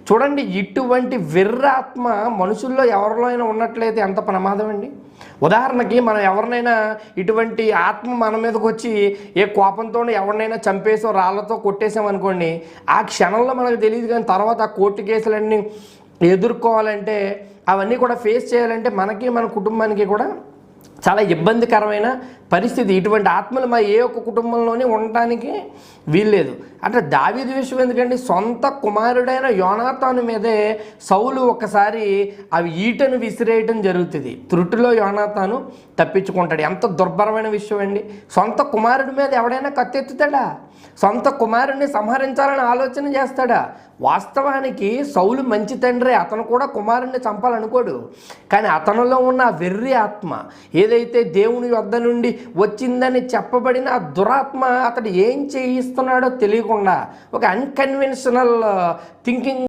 చూడండి, ఇటువంటి వెర్రాత్మ మనుషుల్లో ఎవరిలో అయినా ఉన్నట్లయితే ఎంత ప్రమాదం అండి. ఉదాహరణకి మనం ఎవరినైనా ఇటువంటి ఆత్మ మన మీదకి వచ్చి ఏ కోపంతో ఎవరినైనా చంపేసో రాళ్లతో కొట్టేసామనుకోండి, ఆ క్షణంలో మనకు తెలియదు, కానీ తర్వాత ఆ కోర్టు కేసులన్నీ ఎదుర్కోవాలంటే, అవన్నీ కూడా ఫేస్ చేయాలంటే మనకి మన కుటుంబానికి కూడా చాలా ఇబ్బందికరమైన పరిస్థితి. ఇటువంటి ఆత్మలు మా ఏ ఒక్క కుటుంబంలోనే ఉండటానికి వీల్లేదు. అట్లా దావీదు విషయం ఎందుకండి, సొంత కుమారుడైన యోనాతాను మీదే సౌలు ఒకసారి అవి ఈటను విసిరేయటం జరుగుతుంది. త్రుటిలో యోనాతాను తప్పించుకుంటాడు. ఎంత దుర్భరమైన విషయం అండి. సొంత కుమారుడి మీద ఎవడైనా కత్తెత్తుతాడా? సొంత కుమారుడిని సంహరించాలని ఆలోచన చేస్తాడా? వాస్తవానికి సౌలు మంచి తండ్రి, అతను కూడా కుమారుడిని చంపాలనుకోడు. కానీ అతనిలో ఉన్న వెర్రి ఆత్మ, ఏదైతే దేవుని యొద్ద నుండి వచ్చిందని చెప్పబడిన ఆ దురాత్మ అతడు ఏం చేయిస్తున్నాడో తెలియకుండా ఒక అన్కన్వెన్షనల్ థింకింగ్